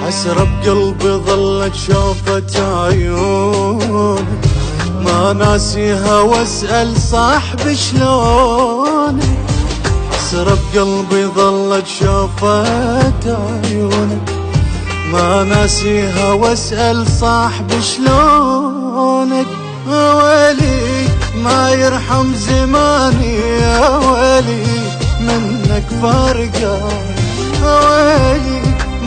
حسرة بقلبي ظلت شوفة عيونك، ما ناسيها واسأل صاحبي شلونك. حسرة بقلبي ظلت شوفة عيونك، ما ناسيها واسأل صاحبي شلونك. ويلي ما يرحم زماني يا ويلي منك فارقاني، ويلي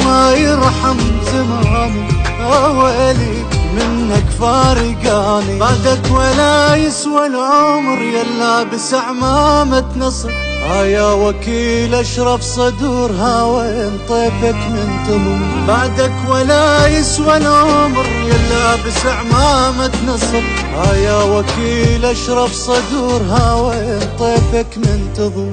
ما يرحم زماني يا ويلي منك فارقاني. بعدك ولا يسوى العمر يا لابس عمامة نصر، يا وكيل اشرف صدورها وين طيفك منتظر. بعدك ولا يسوى العمر يا لابس عمامة نصر، يا وكيل اشرف صدورها وين طيفك منتظر.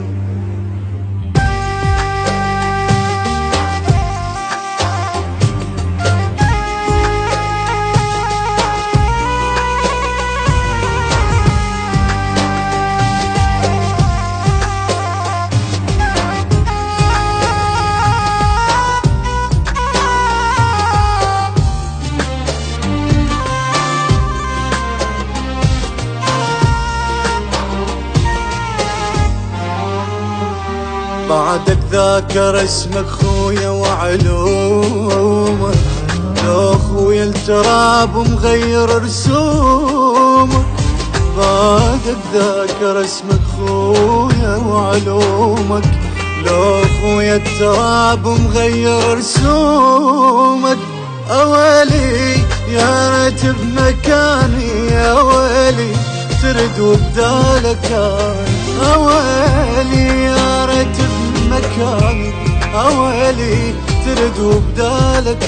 بعدك ذاكر اسمك خويا وعلومك، لو خويا التراب مغير رسومك. بعدك ذاكر اسمك خويا وعلومك، لو خويا التراب مغير رسومك. اويلي يا ريت بمكاني يا ويلي ترد وبدالك، اويلي يا ريت بمكاني اويلي ترد وبدالك.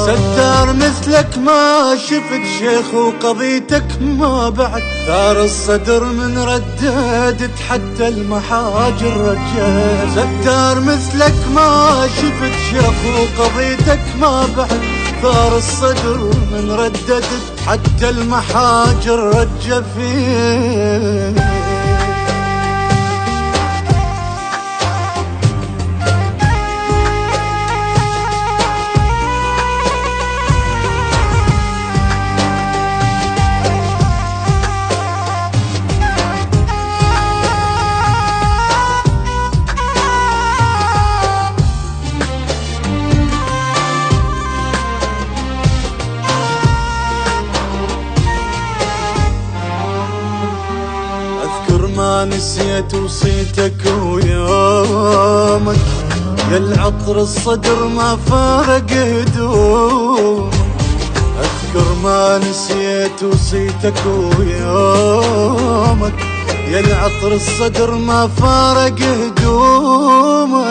ستار مثلك ما شفت شيخ وقضيتك ما بعد، ثار الصدر من رددت حتى المحاجر رجال. ستار مثلك ما شفت شيخ وقضيتك ما بعد، ثار الصدر من رددت حتى المحاجر رجى فيه. ما نسيت وصيتك ويومك، يا العطر الصدر ما فارق هدومك. اذكر ما نسيت وصيتك ويومك، يا العطر الصدر ما فارق هدومك.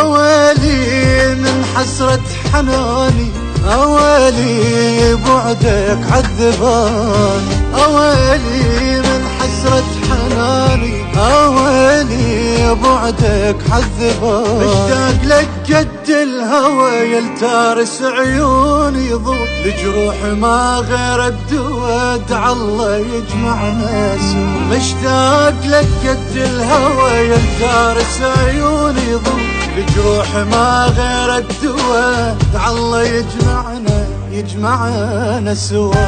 اويلي من حسرة حناني، اويلي بعدك عذباني، اويلي من حسرة حناني، اويلي بعدك عذباني. مشتاق لك قد الهوى يلتارس عيوني ضوء، لجروح ما غير الدوا ادعى الله يجمعنا سوا. مشتاق لك قد الهوى يلتارس عيوني ضوء، لجروح ما غير الدوا ادعى الله يجمعنا سوا.